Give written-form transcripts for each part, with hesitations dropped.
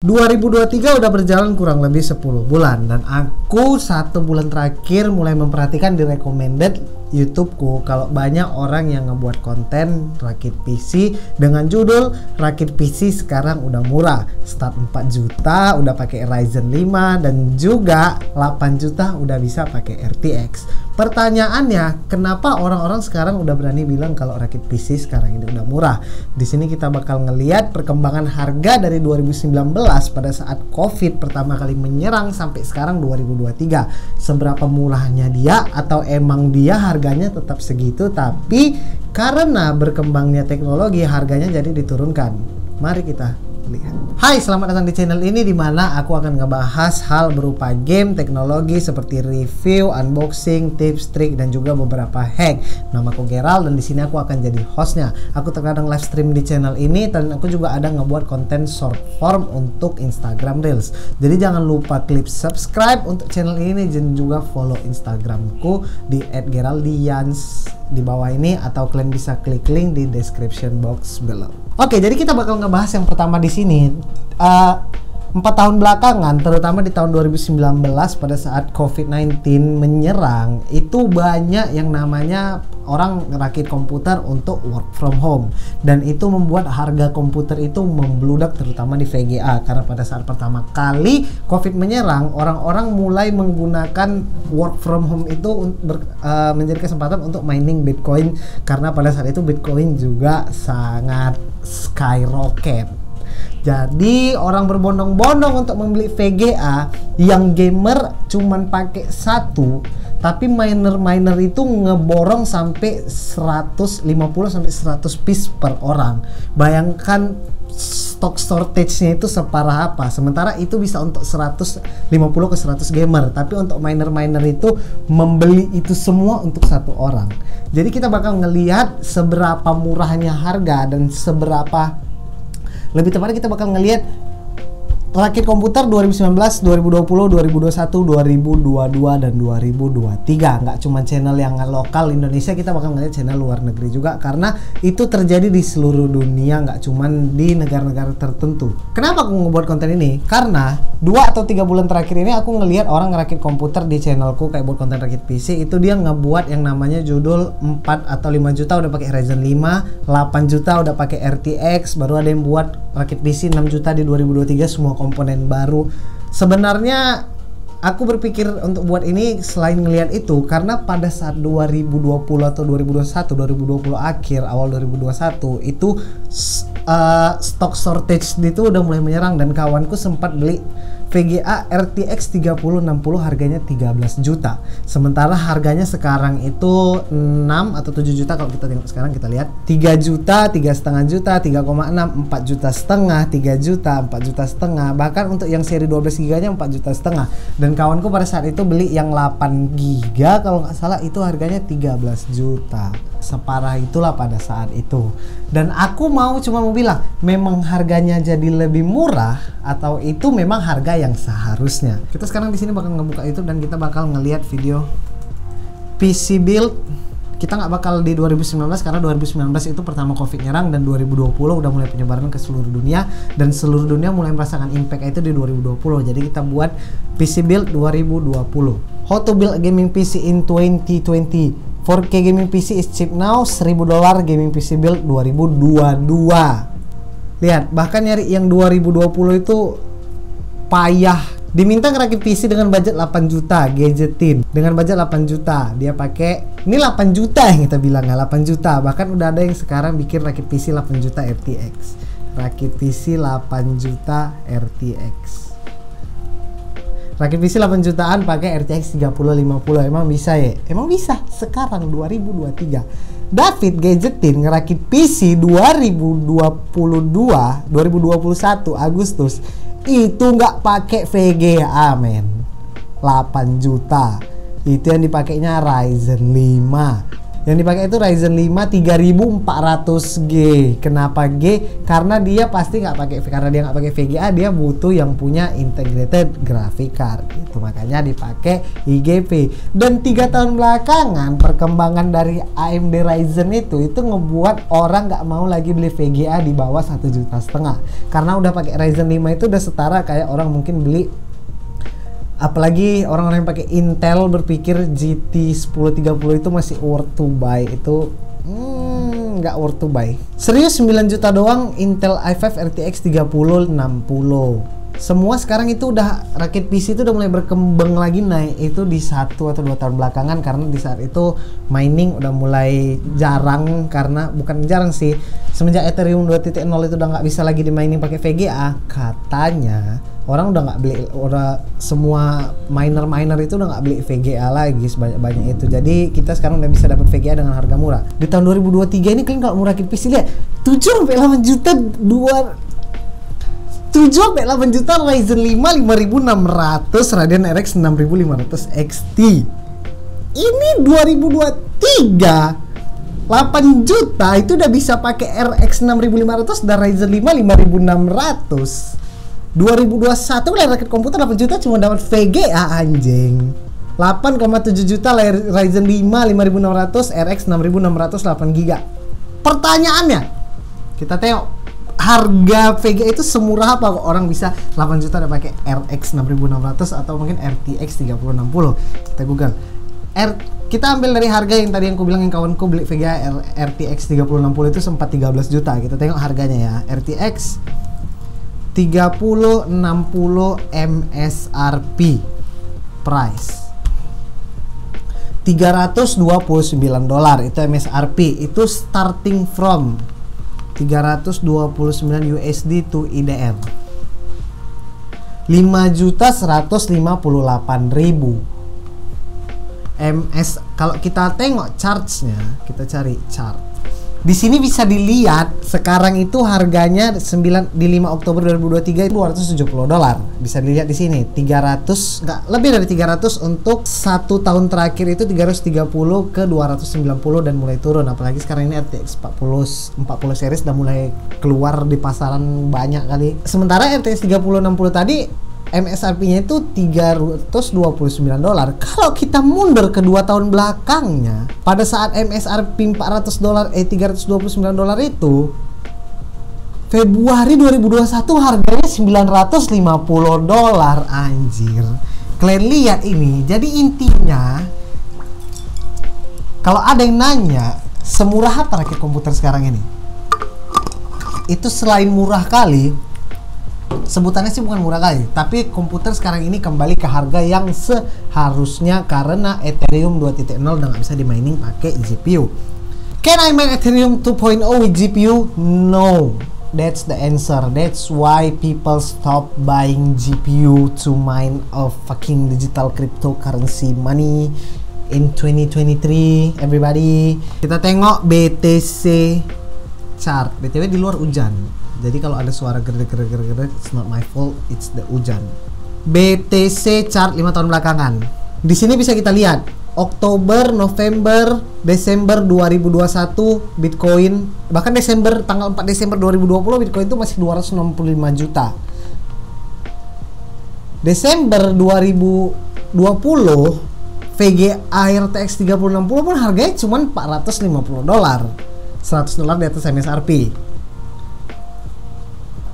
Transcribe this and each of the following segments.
2023 udah berjalan kurang lebih 10 bulan dan aku 1 bulan terakhir mulai memperhatikan di recommended YouTubeku kalau banyak orang yang ngebuat konten rakit PC dengan judul rakit PC sekarang udah murah, start 4 juta udah pakai Ryzen 5 dan juga 8 juta udah bisa pakai RTX. Pertanyaannya, kenapa orang-orang sekarang udah berani bilang kalau rakit PC sekarang ini udah murah? Di sini kita bakal ngeliat perkembangan harga dari 2019 pada saat COVID pertama kali menyerang sampai sekarang 2023. Seberapa murahnya dia, atau emang dia harganya tetap segitu tapi karena berkembangnya teknologi harganya jadi diturunkan. Mari kita lihat. Hai, selamat datang di channel ini di mana aku akan ngebahas hal berupa game, teknologi seperti review, unboxing, tips, trik dan juga beberapa hack. Nama aku Gerald dan di sini aku akan jadi hostnya. Aku terkadang live stream di channel ini dan aku juga ada ngebuat konten short form untuk Instagram Reels. Jadi jangan lupa klik subscribe untuk channel ini dan juga follow Instagramku di @geraldians di bawah ini, atau kalian bisa klik link di description box below. Oke, jadi kita bakal ngebahas yang pertama di sini. 4 tahun belakangan, terutama di tahun 2019 pada saat COVID-19 menyerang, itu banyak yang namanya orang ngerakit komputer untuk work from home, dan itu membuat harga komputer itu membludak terutama di VGA karena pada saat pertama kali COVID menyerang, orang-orang mulai menggunakan work from home itu menjadi kesempatan untuk mining Bitcoin karena pada saat itu Bitcoin juga sangat skyrocket. Jadi orang berbondong-bondong untuk membeli VGA yang gamer cuman pakai satu, tapi miner itu ngeborong sampai 150 sampai 100 piece per orang. Bayangkan stock shortage-nya itu separah apa. Sementara itu bisa untuk 150 ke 100 gamer, tapi untuk miner itu membeli itu semua untuk satu orang. Jadi kita bakal ngelihat seberapa murahnya harga dan seberapa, lebih tepatnya kita bakal ngelihat rakit komputer 2019, 2020, 2021, 2022 dan 2023. Nggak cuma channel yang lokal Indonesia, kita bakal ngelihat channel luar negeri juga karena itu terjadi di seluruh dunia, nggak cuma di negara-negara tertentu. Kenapa aku ngebuat konten ini? Karena 2 atau 3 bulan terakhir ini aku ngelihat orang ngerakit komputer di channelku kayak buat konten rakit PC itu dia ngebuat yang namanya judul 4 atau 5 juta udah pakai Ryzen 5, 8 juta udah pakai RTX, baru ada yang buat rakit PC 6 juta di 2023 semua komponen baru. Sebenarnya aku berpikir untuk buat ini selain ngelihat itu karena pada saat 2020 atau 2020 akhir awal 2021 itu stock shortage itu udah mulai menyerang dan kawanku sempat beli VGA RTX 3060 harganya 13 juta. Sementara harganya sekarang itu 6 atau 7 juta kalau kita tengok sekarang, kita lihat 3 juta, 3,5 juta, 3,6, 4 juta setengah, 3 juta, 4 juta setengah. Bahkan untuk yang seri 12 giganya 4 juta setengah. Dan kawanku pada saat itu beli yang 8 giga kalau nggak salah itu harganya 13 juta. Separah itulah pada saat itu. Dan aku cuma mau bilang memang harganya jadi lebih murah atau itu memang harga yang seharusnya. Kita sekarang di sini bakal ngebuka itu dan kita bakal ngelihat video PC build. Kita nggak bakal di 2019 karena 2019 itu pertama COVID nyerang dan 2020 udah mulai penyebaran ke seluruh dunia dan seluruh dunia mulai merasakan impact itu di 2020. Jadi kita buat PC build 2020. How to build a gaming PC in 2020. 4K gaming PC is cheap now, $1.000 gaming PC build 2022. Lihat, bahkan nyari yang 2020 itu payah. Diminta ngerakit PC dengan budget 8 juta, gadgetin dengan budget 8 juta. Dia pakai ini 8 juta yang kita bilang, 8 juta. Bahkan udah ada yang sekarang bikin rakit PC 8 juta RTX. Rakit PC 8 juta RTX. Rakit PC 8 jutaan pakai RTX 3050. Emang bisa ya? Emang bisa. Sekarang 2023. David Gadgetin ngerakit PC 2021 Agustus itu nggak pakai VGA men. 8 juta. Itu yang dipakainya Ryzen 5. Yang dipakai itu Ryzen 5 3400G. Kenapa G? Karena dia pasti karena dia nggak pakai VGA, dia butuh yang punya integrated graphic card. Itu makanya dipakai IGP. Dan 3 tahun belakangan perkembangan dari AMD Ryzen itu ngebuat orang nggak mau lagi beli VGA di bawah 1,5 juta. Karena udah pakai Ryzen 5 itu udah setara kayak orang mungkin beli, apalagi orang-orang yang pakai Intel berpikir GT 1030 itu masih worth to buy. Itu nggak worth to buy. Serius 9 juta doang Intel i5 RTX 3060. Semua sekarang itu udah rakit PC itu udah mulai berkembang lagi naik itu di 1 atau 2 tahun belakangan, karena di saat itu mining udah mulai jarang, karena bukan jarang sih, semenjak Ethereum 2.0 itu udah nggak bisa lagi di mining pakai VGA. Katanya orang udah nggak beli, udah semua miner itu udah nggak beli VGA lagi sebanyak-banyak itu. Jadi kita sekarang udah bisa dapat VGA dengan harga murah. Di tahun 2023 ini kalian kalau mau rakit PC lihat 7,8 juta 7,8 juta Ryzen 5 5600 Radeon RX 6500 XT. Ini 2023 8 juta itu udah bisa pakai RX 6500 dan Ryzen 5 5600. 2021 layar rakit komputer 8 juta cuma dapat VGA anjing. 8,7 juta layar Ryzen 5 5600 RX 6600 8GB. Pertanyaannya, kita tengok harga VGA itu semurah apa kok orang bisa 8 juta udah pakai RX 6600 atau mungkin RTX 3060. Kita google. Kita ambil dari harga yang tadi yang aku bilang yang kawanku beli VGA RTX 3060 itu sempat 13 juta. Kita tengok harganya ya. RTX 3060 MSRP price $329 itu MSRP. Itu starting from 329 USD to IDR 5.158.000 MS. Kalau kita tengok chartsnya, kita cari chart. Di sini bisa dilihat sekarang itu harganya di 5 Oktober 2023 $270. Bisa dilihat di sini 300, nggak lebih dari 300 untuk 1 tahun terakhir itu 330 ke 290 dan mulai turun. Apalagi sekarang ini RTX 40 series udah mulai keluar di pasaran banyak kali. Sementara RTX 3060 tadi MSRP-nya itu $329. Kalau kita mundur ke 2 tahun belakangnya, pada saat MSRP $329 itu Februari 2021 harganya $950 anjir. Kalian lihat ini. Jadi intinya kalau ada yang nanya semurah apa rakit komputer sekarang ini, itu selain murah kali, sebutannya sih bukan murah kali, tapi komputer sekarang ini kembali ke harga yang seharusnya karena Ethereum 2.0 udah nggak bisa di mining pakai GPU. Can I mine Ethereum 2.0 with GPU? No, that's the answer. That's why people stop buying GPU to mine a fucking digital cryptocurrency money in 2023. Everybody, kita tengok BTC chart. BTW di luar hujan. Jadi kalau ada suara gerdek, it's not my fault, it's the hujan. BTC chart 5 tahun belakangan. Di sini bisa kita lihat Oktober, November, Desember 2021 Bitcoin, bahkan tanggal 4 Desember 2020 Bitcoin itu masih 265 juta. Desember 2020 VGA RTX 3060 pun harganya cuma $450. $100 di atas MSRP.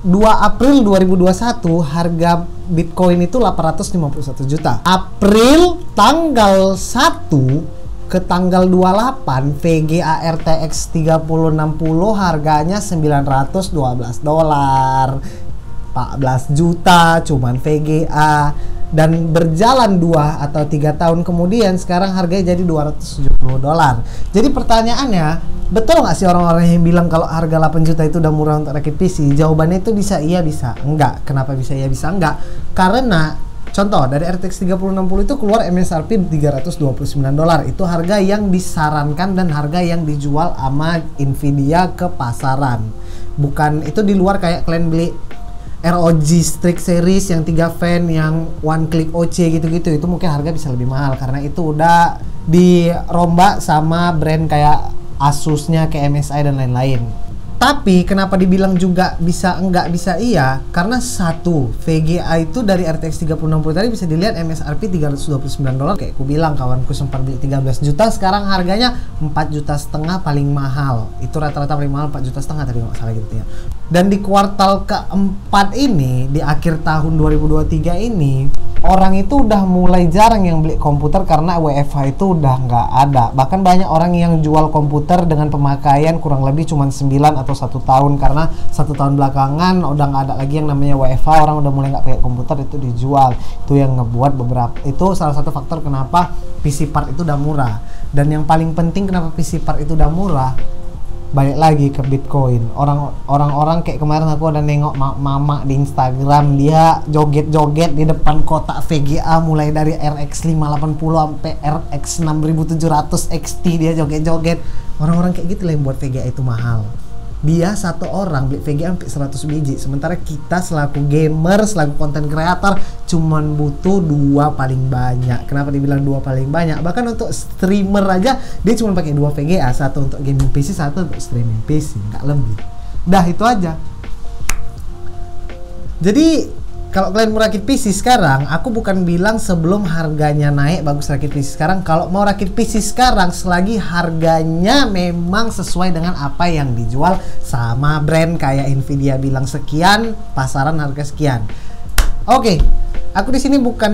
2 April 2021 harga Bitcoin itu 851 juta. April tanggal 1 ke tanggal 28 VGA RTX 3060 harganya $912. 14 juta cuman VGA, dan berjalan 2 atau 3 tahun kemudian sekarang harganya jadi $270. Jadi pertanyaannya, betul nggak sih orang-orang yang bilang kalau harga 8 juta itu udah murah untuk rakit PC? Jawabannya itu bisa iya, bisa enggak. Kenapa bisa iya, bisa enggak? Karena contoh dari RTX 3060 itu keluar MSRP $329. Itu harga yang disarankan dan harga yang dijual sama Nvidia ke pasaran. Bukan itu di luar kayak kalian beli ROG Strix Series yang 3 fan, yang one click OC gitu-gitu, itu mungkin harga bisa lebih mahal karena itu udah dirombak sama brand kayak Asusnya, kayak MSI dan lain-lain. Tapi kenapa dibilang juga bisa enggak bisa iya? Karena satu VGA itu dari RTX 3060 tadi bisa dilihat MSRP $329. Kayak aku bilang, kawanku sempat beli 13 juta, sekarang harganya 4,5 juta paling mahal. Itu rata-rata paling mahal 4,5 juta tadi nggak salah gitu ya. Dan di kuartal keempat ini, di akhir tahun 2023 ini, orang itu udah mulai jarang yang beli komputer karena WFH itu udah nggak ada. Bahkan banyak orang yang jual komputer dengan pemakaian kurang lebih cuma 9 atau 1 tahun, karena 1 tahun belakangan udah nggak ada lagi yang namanya WFH, orang udah mulai nggak pakai komputer, itu dijual. Itu yang ngebuat beberapa, itu salah satu faktor kenapa PC part itu udah murah. Dan yang paling penting kenapa PC part itu udah murah, balik lagi ke Bitcoin. Orang-orang kayak kemarin aku udah nengok mama di Instagram, dia joget-joget di depan kotak VGA mulai dari RX 580 sampai RX 6700 XT, dia joget-joget. Orang-orang kayak gitu lah yang buat VGA itu mahal. Dia satu orang beli VGA sampai 100 biji, sementara kita selaku gamer, selaku content creator cuman butuh 2 paling banyak. Kenapa dibilang 2 paling banyak? Bahkan untuk streamer aja dia cuma pakai 2 VGA, satu untuk gaming PC, satu untuk streaming PC, nggak lebih. Dah itu aja. Jadi kalau kalian mau rakit PC sekarang, aku bukan bilang sebelum harganya naik bagus rakit PC sekarang. Kalau mau rakit PC sekarang, selagi harganya memang sesuai dengan apa yang dijual sama brand, kayak Nvidia bilang sekian, pasaran harga sekian. Oke, aku di sini bukan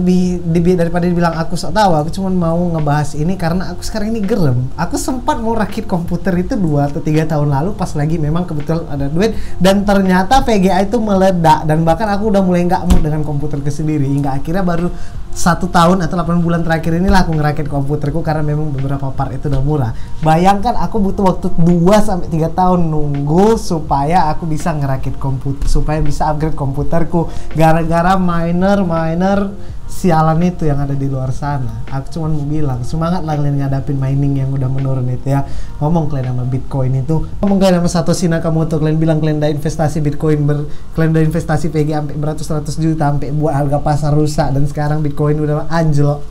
lebih daripada dibilang aku sok tahu. Aku cuma mau ngebahas ini karena aku sekarang ini gerem. Aku sempat mau rakit komputer itu 2 atau 3 tahun lalu pas lagi memang kebetulan ada duit, dan ternyata VGA itu meledak, dan bahkan aku udah mulai nggak mood dengan komputerku sendiri. Hingga akhirnya baru 1 tahun atau 8 bulan terakhir inilah aku ngerakit komputerku karena memang beberapa part itu udah murah. Bayangkan aku butuh waktu 2-3 tahun nunggu supaya aku bisa ngerakit komputer, supaya bisa upgrade komputerku, gara-gara miner sialan itu yang ada di luar sana. Aku cuma mau bilang, semangat lah kalian ngadapin mining yang udah menurun itu ya. Ngomong kalian sama Bitcoin itu, ngomong kalian sama Satoshi Nakamoto, kalian bilang kalian udah investasi Bitcoin, kalian udah investasi VG sampai beratus-ratus juta, sampai buat harga pasar rusak, dan sekarang Bitcoin udah anjlok.